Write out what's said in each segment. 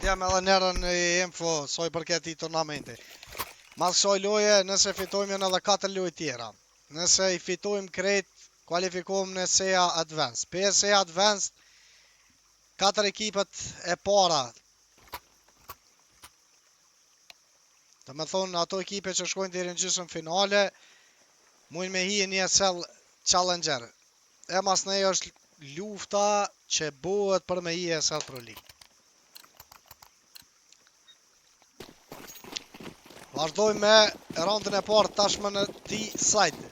t'jam edhe njerën e info soj përket i turnamenti. Mas kësaj loje, nëse fitojmë janë edhe 4 loje tjera. Nëse i fitojmë krejt, kualifikohem në SEA Advanced. Për SEA Advanced, 4 ekipet e para. Të me thonë, ato ekipe që shkojnë deri në gjysmë finale, mujnë me hi një ESL Challenger. E mas nej është lufta që bëhet për me hi ESL Pro League. Vazhdojmë me rondën e parë tashmë në D-side.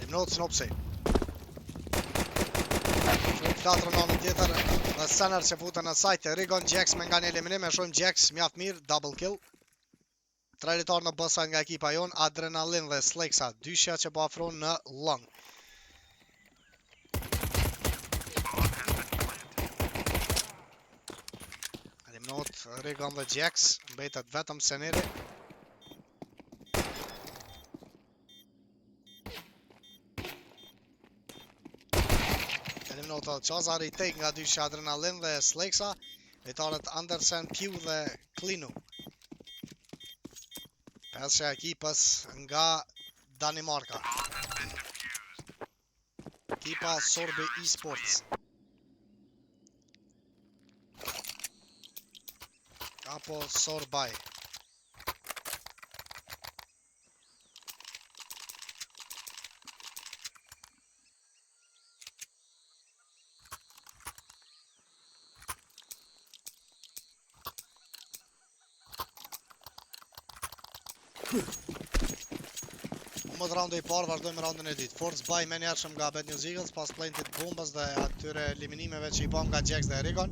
Eliminot Snopsi. Shumë flatrën në tjetër dhe Sener që futën në sajtë. Rigon Jax me nga një eliminim. E shumë Jax mjaft mirë, double kill. 3 litar në bësaj nga ekipa jon, Adrenalin dhe Sleksa, dyshja që po afron në long. Eliminot Rigon dhe Jax, mbetet vetëm Seneri. Eliminot edhe Qazari, take nga dyshja Adrenalin dhe Sleksa, litarët Andersen, Pew dhe Klinu. Pesha ekipës nga Danimarka. Ekipa Sorbe Esports. Apo Sorbaj. Mëtë round i parë, vazhdojmë roundin e dytë. Force Buy me njerëshëm nga Bad News Eagles pas plantit bombës dhe atyre eliminimeve që i bom nga Jax dhe Rigon.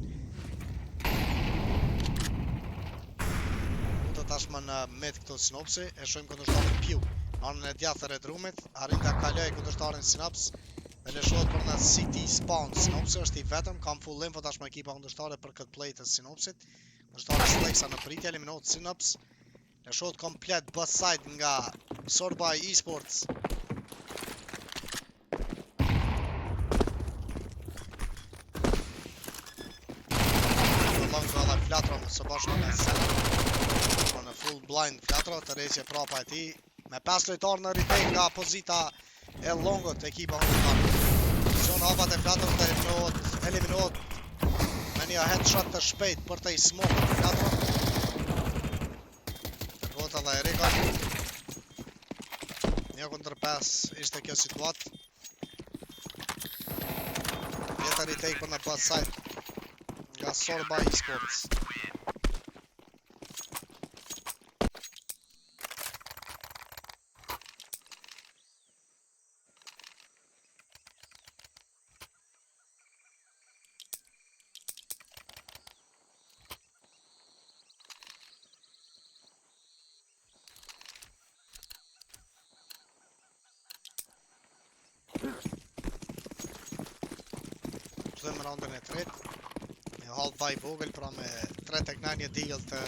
Të tashmë në mid këto Sinopsi, e shojmë kundërshtarin Pew. Anën e djathtë e Red Roomit, arrin të kaloj kundërshtarin Sinaps dhe lëshohet për në City Spawn. Sinopsi është i vetëm, kam full info tashmë ekipa kundërshtare për këtë play të Sinopsit. Kundërshtarin Sleksa në pritje, eliminohet Sinaps. Lëshohet komplet bus side nga Sorbaj Esports. Long dhe flatro në së bashkë me Sener. Në full blind flatro të rejqe prapa e ti. Me 5 lojtar në retake nga pozita e longot ekipa kundërshtar. Shon hapat e flatro të eliminohet me një headshot të shpejt për të i smoke flatro. Tërgota dhe Rigon. Një kundër 5 ishte kjo situatë. Vjetër i take për në bus side nga Sorbaj Esports. Dhe më rondën e tretë. Një half buy vogël pra me 3 tek 9 një deal të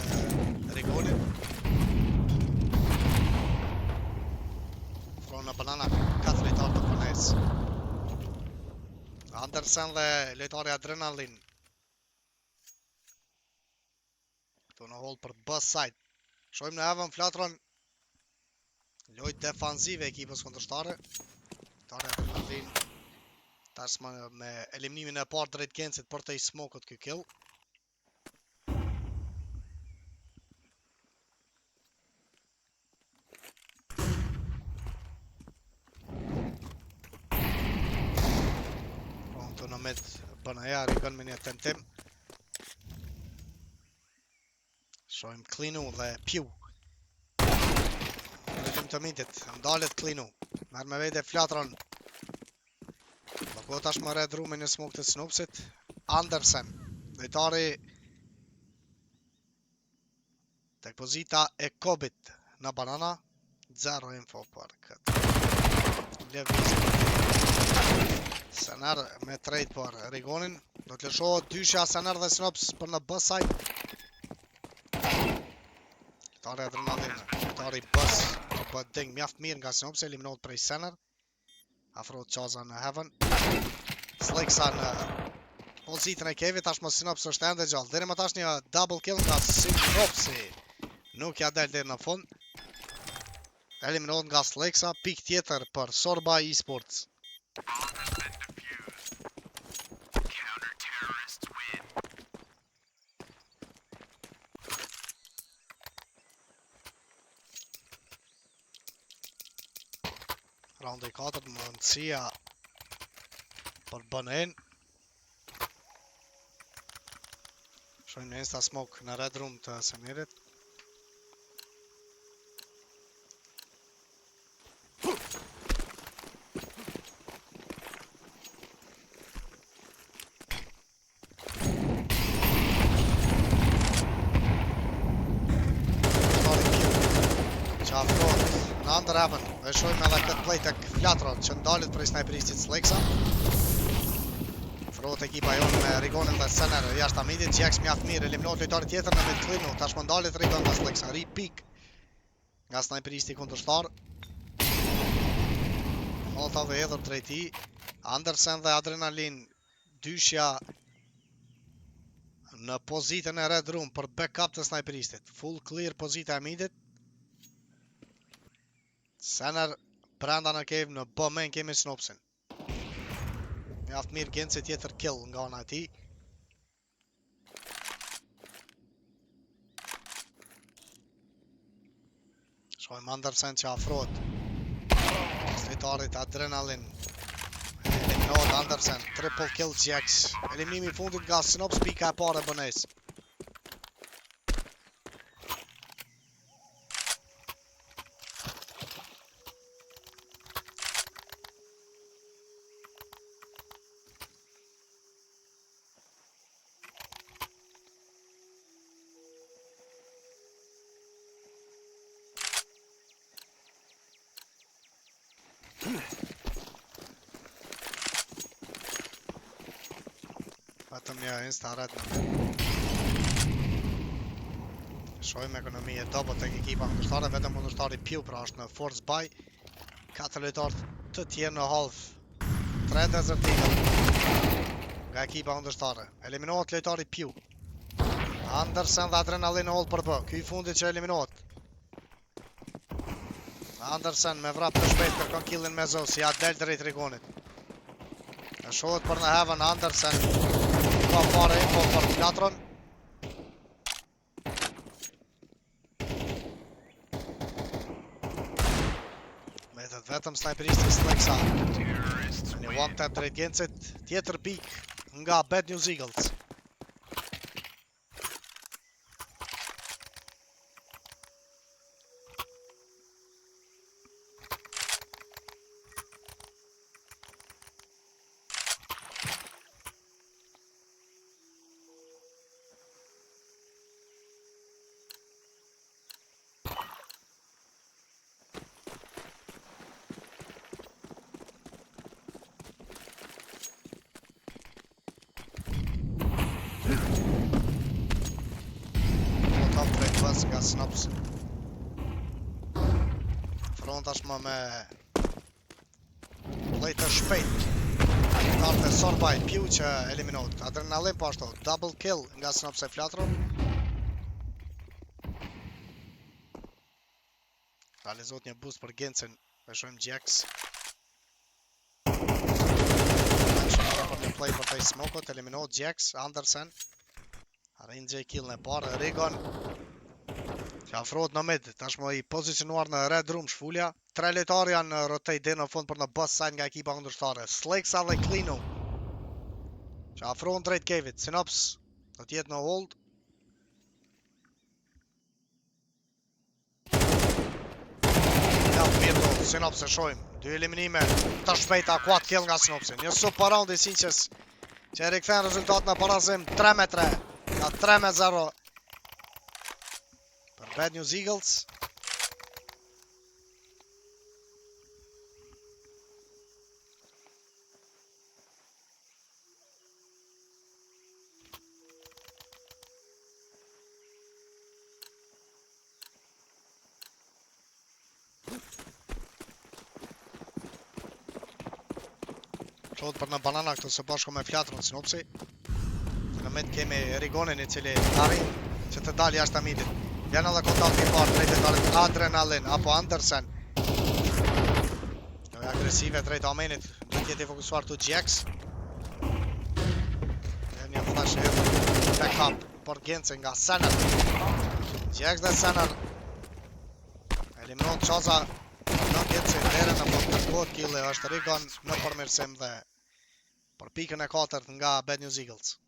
Rigonit. Fra në banana 4 litar të përnes. Andersen dhe litari Adrenalin. Këtu në hall për bus side. Shojmë në evën flatron lojt defanzive ekipës kundërshtare. Litari Adrenalin tashmë me eliminimin e parë drejt Gensit për të i smokët kjo kill. Këtu në mid bënaja Rigon me një tentim. Shojmë Klinu dhe Pew. Rritim të midit, ndalet Klinu. Merë me vete flatron. Ko tashmë Red Room në smoke të Sinopsit. Andersen, lojtari tek pozita e Kobit në banana. 0 info për këtë. Sener me trade për Rigonin. Do të lëshohet dyshja Sener dhe Sinops për në bus side. Kundërshtari adrenalin. Lojtari bës të bët ding mjaft mirë nga Sinopsi, eliminohet prej Sener. Afrohet Qaza në Heaven. Sliksa në pozitën e Kevit, tashmë Sinopsi është ende gjallë. Deri më tash një double kill nga Sinopsi. Nuk ja del deri në fund. Eliminohet nga Sliksa, pik tjetër për Sorba Esports. Raundi 4, mundësia për bënen. Shojmë në insta smoke në red room të Semirit. Qafrot në under heaven. E shojmë edhe këtë play tek Flatrot që ndalit prej sniperistit Sliksa. Frot ekipa jonë me Rigonin dhe Sener jashtë midit. Jax mjaft mirë, eliminohet lojtari tjetër në mid Klinu. Tashmë ndalit Rigon nga Sliksa. Ri pik nga sniperisti kundërshtar. Molotov e hedhur drejt tij. Andersen dhe Adrenalin dyshja në pozitën e red room për backup të sniperistit. Full clear pozita e midit. Sener brenda në cave, në bëmen kemi Sinopsin. Mjaft mirë Genci tjetër kill nga ana e tij. Shojmë Andersen që afrohet. Lojtarit Adrenalin. Eliminohet Andersen, triple kill Jax. Eliminimi I fundit nga Sinops, pika e parë e bënes. Vetëm një insta red në shojmë ekonomi e dobët tek ekipa kundërshtare, vetëm kundërshtari Piu pra është në force buy. 4 lojtarë të tjerë në half. 3 Desert Eagle nga ekipa kundërshtare. Eliminohet lojtari Piu. Andersen dhe Adrenalin në hall për bë. Ky I fundit që eliminohet. Andersen me vrap të shpejt kërkon killin me Zo, si ja del drejt Rigonit. E shohet për në Heaven Andersen. Ka fare info për Flatron. Metet vetëm sniperisti Sliksa. Një one tap drejt Gencit. Tjetër pik nga Bad News Eagles. Nga Sinops. Front tashmë me play të shpejt. Kartë Sorbaj Piu që eliminohet. Adrenalin po ashtu, double kill nga Sinops e Flatro. Realizohet një boost për Gencin. Veshojmë Jax. Për një play për të smokot, eliminohet Jax, Andersen. Arrin J kill në parë, Rigon. Që afrohet në mid, tashmë I pozicionuar në red room shfulja. 3 lojtarë janë rotate dhe në fund për në bus side nga ekipa kundërshtare. Sliksa dhe Klinu. Që afrohen drejt cave-it. Sinops do t'jetë në hold. Ja, mirë, Sinops e shojmë. 2 eliminime të shpejta, 4 kill nga Sinopsi. Një super round I sinqes që e rikëthen rezultat në parazim 3-3. Nga 3-0. Bad News Eagles. Shohet për në banana këtu së bashku me flatrën Sinopsi. Në mid kemi Rigonin I cili arrin që të dalë jashtë midit. Vjen edhe kontakti I parë drejt detalit Adrenalin apo Andersen. Kjo agresive drejt Amenit, duhet jetë I fokusuar tu GX. Një flash backup për Gence nga Senner. GX dhe Senner eliminohet Qaza. Në Gence dhere në për kërkohet kille është Rigon në përmirësim dhe për pikën e 4 nga Bad News Eagles.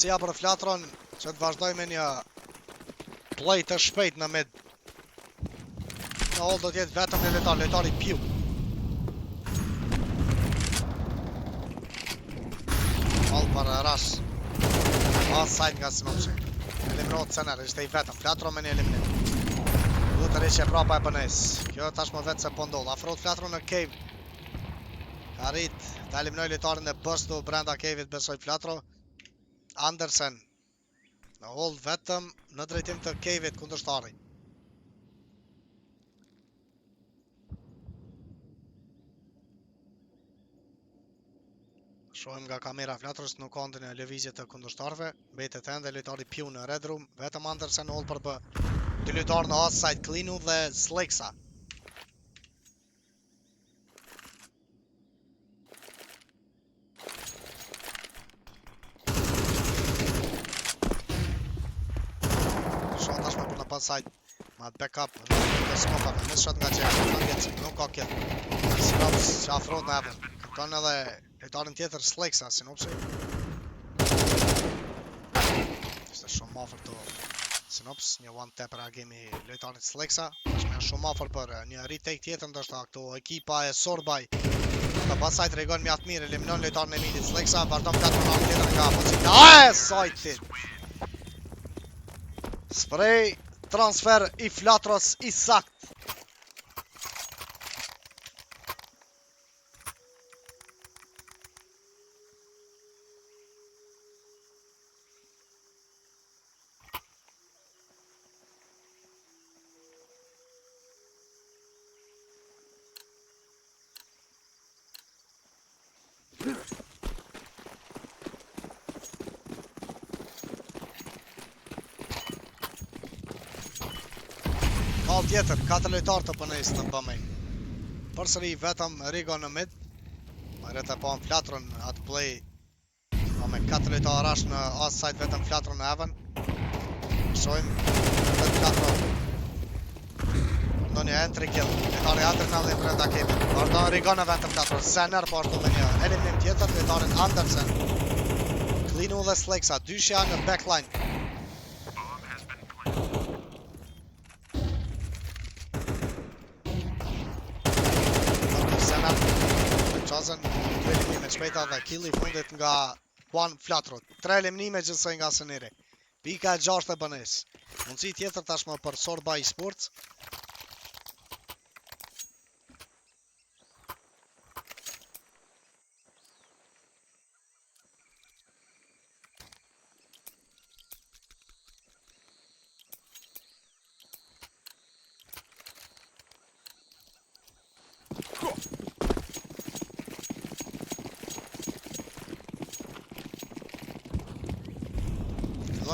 Cia për flatron që të vazhdoj me një play të shpejt në mid. Në hold do t'jetë vetëm në letari Piu. Hold për ras. Offside nga Sinopsi. Eliminohet Senner, ishte I vetëm. Flatron me një eliminim. Duhet të reqe prapa e bënes. Kjo tashmë vetë se po ndoll. Afrohet flatron në cave. Ka rrit të eliminoj letarin e Bustu brenda cave-it besoj flatro. Andersen në hold vetëm në drejtim të cave-it kundërshtari. Shohim nga kamera flatrës nuk ka ndonjë lëvizje të kundërshtarëve. Mbetet ende lojtari Piu në red room, vetëm Andersen në hold për bë. Dy lojtarë në outside Klinu dhe Sleksa. Side ma backup në smokave, në shot nga Gjex, nuk ka kill. Sinops që afrohet në Evan. Këton edhe lojtarin tjetër Sleksa, Sinopsi. Ishte shumë afër të Sinops, një one tap reagimi lojtarit Sleksa. Është më shumë afër për një retake tjetër, ndoshta këtu ekipa e Sorbaj. Ka pasaj të regon mjaft mirë, eliminon lojtarin e midit Sleksa, vazhdon flatë në tjetër nga pozita. Sajtit! Spray transfer I flatros I sakt. Kall tjetër, 4 lojtarë të pënejs në bëmej. Përsëri vetëm Rigo në mid. Marret e pa në flatron atë play. Pa me 4 lojtarë rash në outside vetëm flatron në Evan. Shojmë vetë flatron. Ndonjë entry kill. Lojtari Adrenalin brenda kepit. Vardon Rigo në vetëm flatron. Senner po ashtu me një eliminim tjetër. Lojtarin Andersen. Klinu dhe Sleksa. Dyshja në backline. Qazën, 2 eliminime shpejta dhe killi fundit nga Juan Flatrot. 3 eliminime gjithsej nga Sëniri. Pika e 6 e bënes. Mundësi tjetër tashmë për Sorbaj Sports.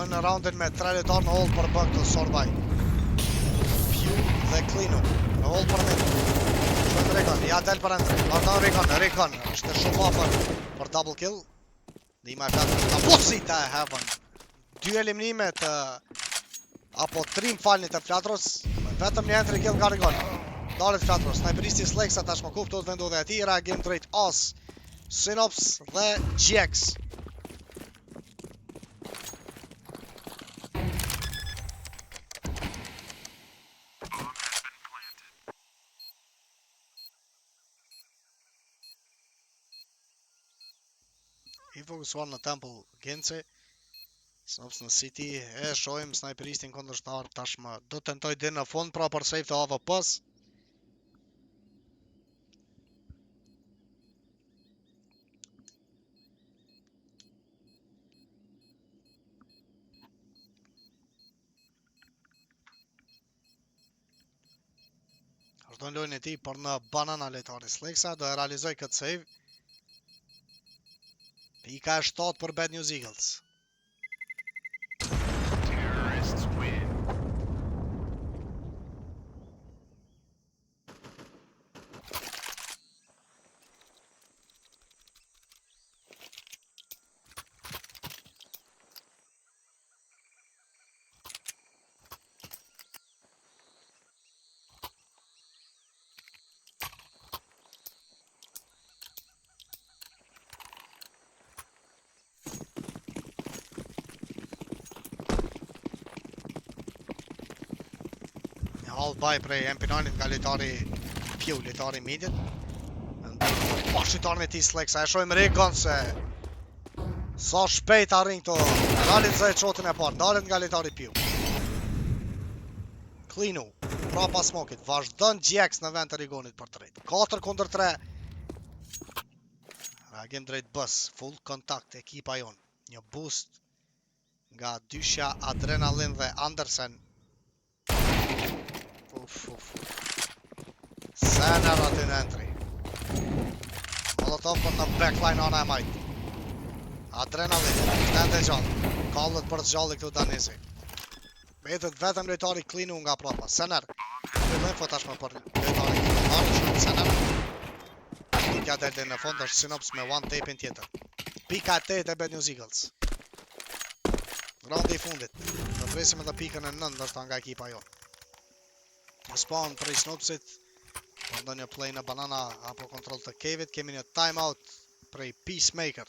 Në roundin me 3 lojtarë në hold për bëk të Sorbaj. Piu dhe Klinu. Në hold për mid. Shojmë Rigon, ja del për entry. Vardon Rigon, është shumë afër për double kill. Dima e flatër nga posita e Heaven. 2 eliminime të apo 3 falnit të flatros. Vetëm një entry kill nga Rigon. Dalet flatros, snajperisti Sleksa tashmë kuptohet vendodhe e tij, reagim drejt As, Sinops dhe GX. I fokusuar në Temple Gence. Sinops në City, e shojmë sniperistin kundërshtar tashmë. Do të tentoj dhe në fund pra për save të AWP-s. Vazhdojnë lojnë e ti për në banana lejtari Slexa, do e realizoj këtë save. Pika e 7 për Bad News Eagles. Half by prej MP9 nga lejtari Pew, lejtari midit. Pa shqytarën e ti Slexa, e shojmë Regon se sa shpejt arrin këto. Realizoj qotën e parë, dalet nga lejtari Pew. Klinu, prapa smokit, vazhdon Gjex në vend të Regonit për drejt. 4 kundër 3. Reagim drejt bus, full kontakt ekipa jon. Një boost nga dyshja Adrenalin dhe Andersen. Sener aty në entry. Molotov për në backline ana e majt. Adrenalin, shtende gjallë. Kallët për zgjalli këtu Danesi. Betet vetëm lojtari Klinu nga prapa. Sener. Fillojnë info tashme për lojtari Klinu. Sener. Pikja delë në fund është Sinops me one tape-in tjetër. Pika 8 e Bad News Eagles. Raundi i fundit. Do presim edhe pikën e 9 është nga ekipa jonë. Spawn prej Sinopsit. Ndo një play në banana apo kontrol të cave-it. Kemi një timeout prej Peacemaker.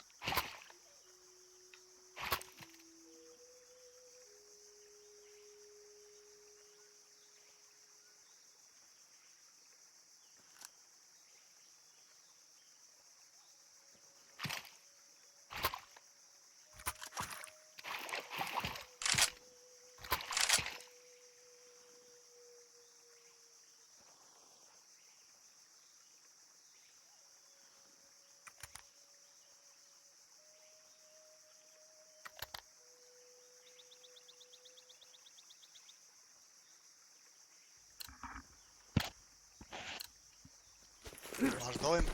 Vazhdojmë.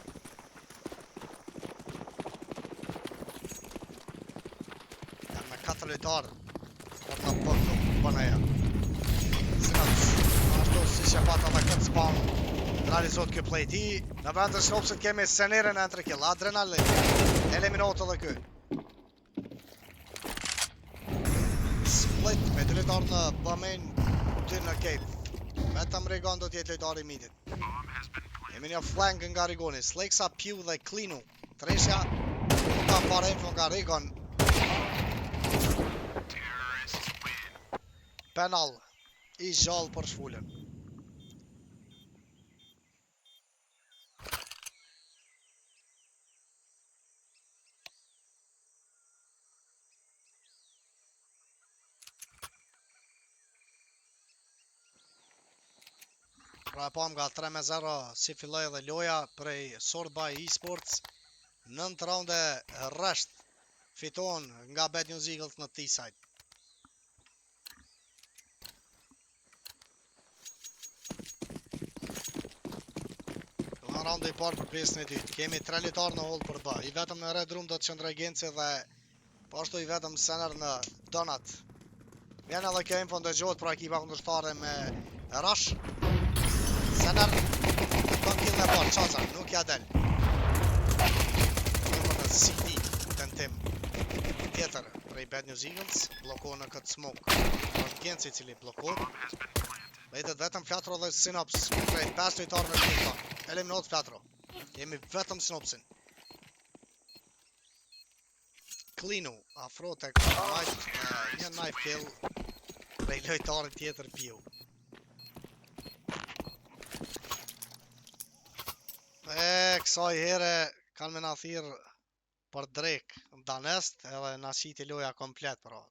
Janë me 4 lojtarë. Por në pëk nuk bëneja. Sinops. Ashtu si që pata dhe këtë spawn. Realizot kjo play ti. Në vend të Sinopsit kemi Senerën e entry kill. Adrenalin. Eliminot edhe kë. Split me 2 lojtarë në Bamen. 2 në Cape. Vetëm Regon do t'jetë lojtarë i midit. Kemi një flank nga Regoni, Slexa, Pew dhe Klinu. Treshja, ka para info nga Regon. Penal, i gjallë për shfullën. Pra e pam nga 3-0 si filloj edhe loja prej Sorbay Esports. 9 raunde rresht fiton nga Bad News Eagles në T-side. Në raunde i parë për pjesën e dytë. Kemi 3 lojtarë në hold për B. I vetëm në Red Room do të qëndroj Genci dhe po ashtu i vetëm Sener në Donut. Vjen edhe kjo info ndëgjohet pra ekipa kundërshtare me rush. Sener, don kill në parë, Qazar, nuk ja del. Në në City, tentim tjetër prej Bad News Eagles, blokohë në këtë smoke. Është Genci cili blokohë. Vetet vetëm Flatro dhe Sinops, prej 5 lojtarë në shkita. Eliminot Flatro. Jemi vetëm Sinopsin. Klinu, afro tek një knife kill prej lojtarë tjetër Pew. Kësaj here kanë me na thirë për drek danest edhe na qiti loja komplet pra.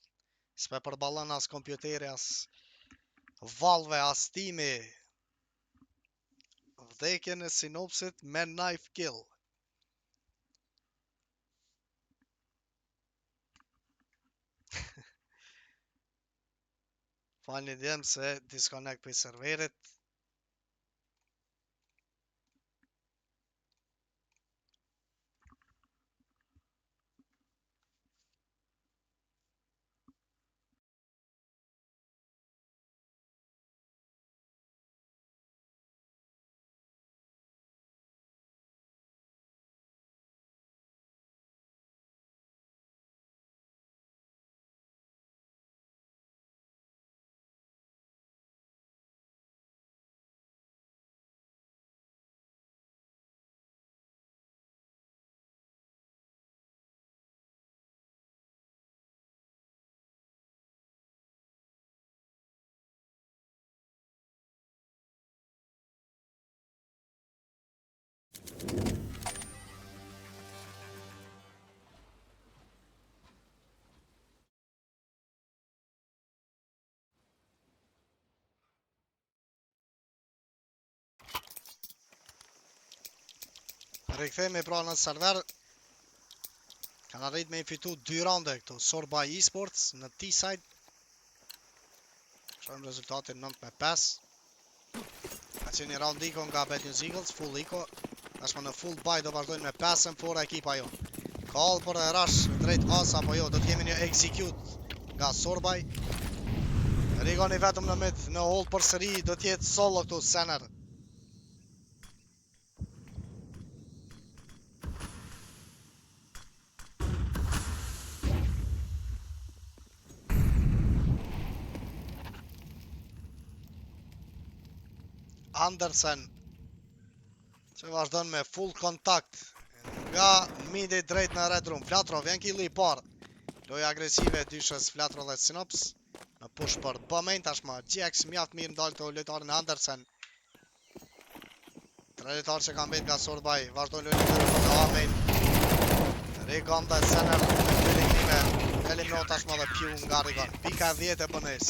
S'pe përballon as kompjuteri, as Valve, as timi. Vdekjen e Sinopsit me knife kill. Falni djem se disconnect për serverit. Rikthehemi pra në server. Kanë arrit me i fitu 2 raunde këtu Sorba Esports në T-side. Shohim rezultatin 9-5. Ka qenë një round iko nga Bad News Eagles, full iko. Tashmë në full buy do vazhdojnë me 5-4 ekipa jo. Call për e rush drejt as apo jo, do t'jemi një execute nga Sorbaj. Rigoni vetëm në mid, në hold për sëri, do t'jetë solo këtu Sener. Andersen që vazhdon me full kontakt nga midi drejt në red room. Flatrov vjen killi i parë. Lojë agresive dyshës Flatrov dhe Sinops. Në push për bëmejn tashma. GX mjaft mirë ndalë të lojtarin Andersen. 3 lojtarë që kanë bet nga Sorbaj. Vazhdojnë lojnë të rëmë Amen. Rigon dhe Sener me elimino tashma dhe Pju nga Rigon. Pika 10 e bënes.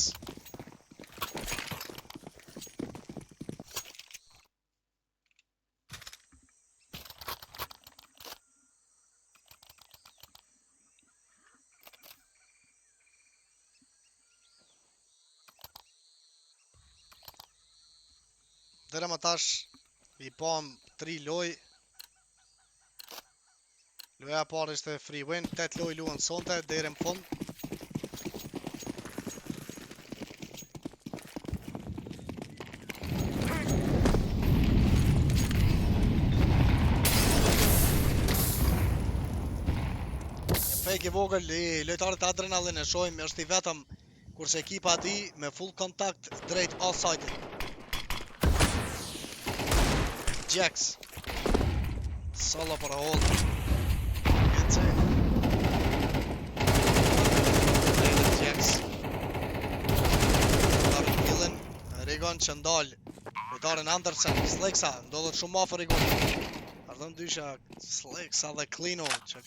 Dere më tash i pam 3 loj. Loja parë ishte free win, 8 loj luën sonte, deri në fund. Fake i vogël i lojtarët adrenalin e shojmë, është i vetëm, kurse ekipa ati me full kontakt drejt offside. Jax solo për hold. Gëtë Jax Darën killin. Rigon që ndalë lojtarin Andersen. Sleksa ndodhët shumë afër Rigon. Ardhën dysha Sleksa dhe Klino që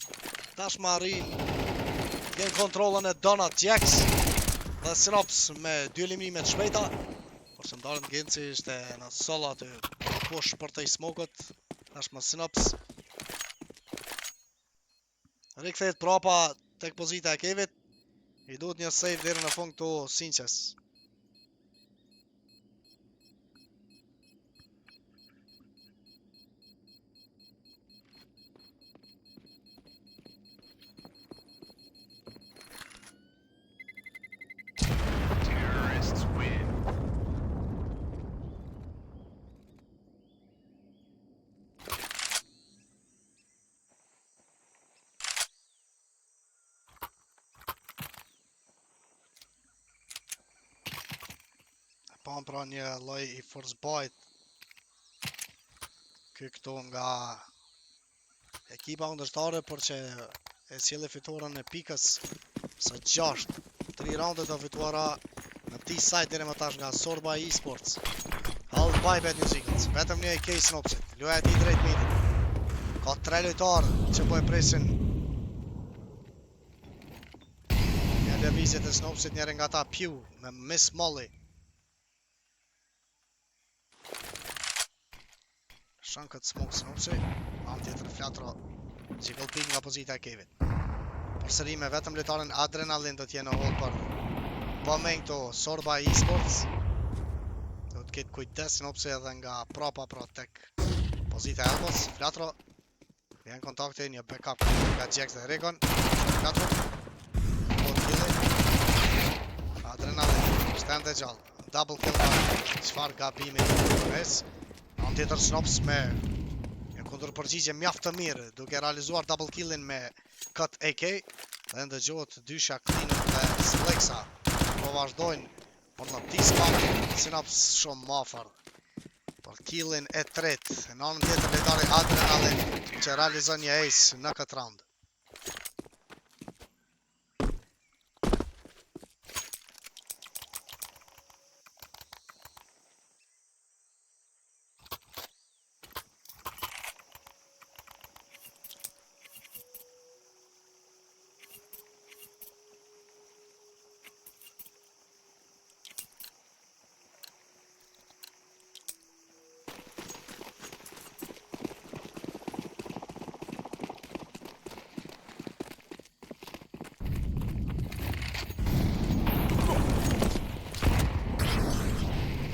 tash më arrin gjen kontrolën e Donat Jax dhe Sinops me 2 elimime të shpejta. Por që ndarën Genci ishte në solo aty push për të i smokët. Tashmë Sinops rikthehet prapa tek pozita e Kevit. I duhet një save deri në fund këtu Sinqes. Pam pra një lloj i force bite. Këtu nga ekipa kundërshtare, por që e sjellë fitoren e pikës së 6. 3 raunde të fituara në T-side deri më tash nga Sorba Esports. Held by Bad News Eagles. Vetëm një AK Sinopsit. Loja e tij drejt midit. Ka 3 lojtarë që po e presin. Një lëvizjet e Snopsit, njëri nga ta Pew me Miss Molly. Shën këtë smoke Snopsi, anë tjetër Flatro, Jiggle Pig nga pozita e Kevit. Përsëri me vetëm lojtarin Adrenalin do t'jenë në hold për bëmejnë këto Sorba Esports. Do t'ketë kujdes Snopsi edhe nga prapa pra tek pozita e Elbos. Flatro, vjen kontakte, një backup nga Jax dhe Regon. Flatro, Adrenalin, stand e gjallë, double kill nga qfar gabimi përmes. Në tjetër Snops me një kundër përgjigje mjaft të mirë, duke realizuar double killin me kët AK, dhe ndëgjohet dysha Cleanut dhe Slexa, po vazhdojnë për në T-spot, Snops shumë mafar për killin e tret, në anën tjetër lojtari Adrenalin, që realizon një ace në këtë round.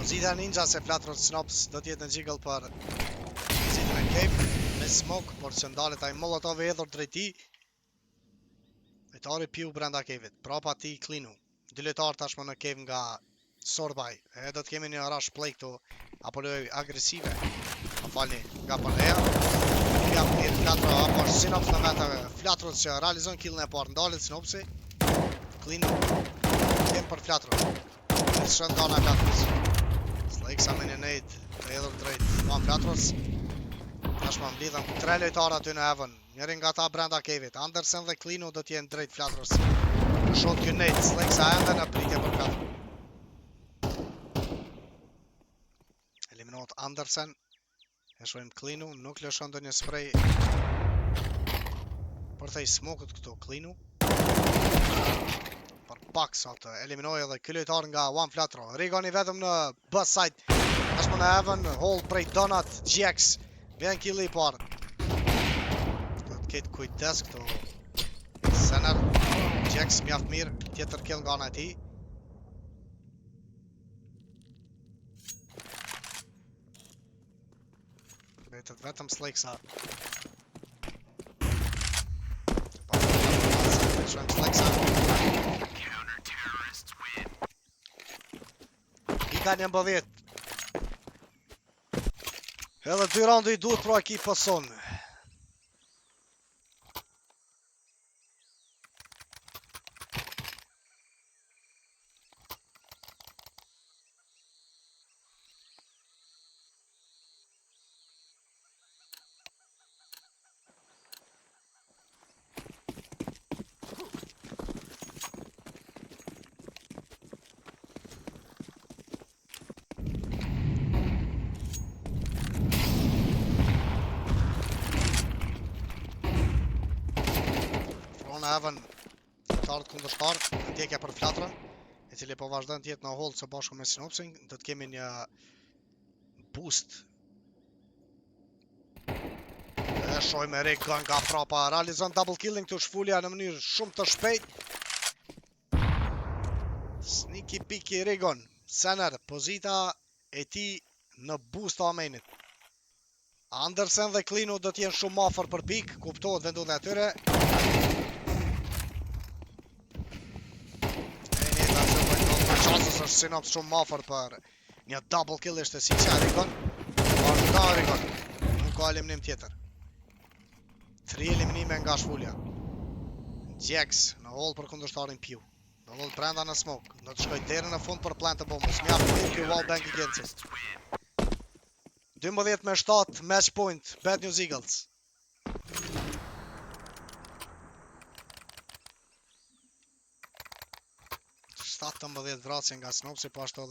Pozita Ninja se Flatro Snops do t'jetë në jiggle për pozitën e Cave me smoke, por që ndalet ai Molotov e edhur drejt tij. Lojtari Pew brenda Cave-it, prapa ti Cleanu. Dy lojtarë tashmë në Cave nga Sorbaj. E do t'kemi një rush play këtu, apo lojë agresive. Ma falni, nga përleja. Ja mirë Flatro, apo Snops në vetë Flatro që realizon killin e parë, ndalet Snopsi. Cleanu, kem për Flatro. Shën gana e Flatros. Slexa me një nade të edhur drejt Van Flatros. Tashma mblidhen 3 lojtarë aty në Heaven. Njëri nga ta brenda Cave-it. Andersen dhe Cleanu do t'jenë drejt Flatros. Shot ky nade, Slexa ende në pritje për Flatro. Eliminohet Andersen. E shohim Cleanu, nuk lëshon ndonjë spray për thej smoke-ut këtu Cleanu. Për pak sa të eliminoj edhe ky lojtar nga One Flatro. Regon i vetëm në B-side. Tashmë në Heaven, hold prej Donut, Jax. Vjen killi i parë. Do t'ketë kujdes këtu. Sener, Jax mjaft mirë, tjetër kill nga ana e tij. Vetet vetëm Slexa. Shëm Slexa. Ka një mbëdhjet. Edhe 2 roundu i duhet pro ekip pëson. Në Heaven lojtarët kundërshtar, ndjekja për Flatrën, e cili po vazhdon të jetë në hold së bashku me Snopsin, do të kemi një boost. E shohim Regon nga prapa, realizon double killing këtu shfulja në mënyrë shumë të shpejt. Sneaky piki Regon, Sener, pozita e tij në boost të amenit. Andersen dhe Cleanu do t'jenë shumë afër për pik, kuptohet vendodhja e tyre. Është Sinops shumë afër për një double kill ishte si që Regon. Vazhdo Regon. Nuk ka eliminim tjetër. 3 eliminime nga shfulja. Jax në hold për kundërshtarin Pew. Do hold brenda në smoke. Do të shkoj deri në fund për plant të bombës. Mjaft mirë ky wallbang i Gensit. 12-7 match point Bad News Eagles. 17 vrasje nga Snopsi, po ashtu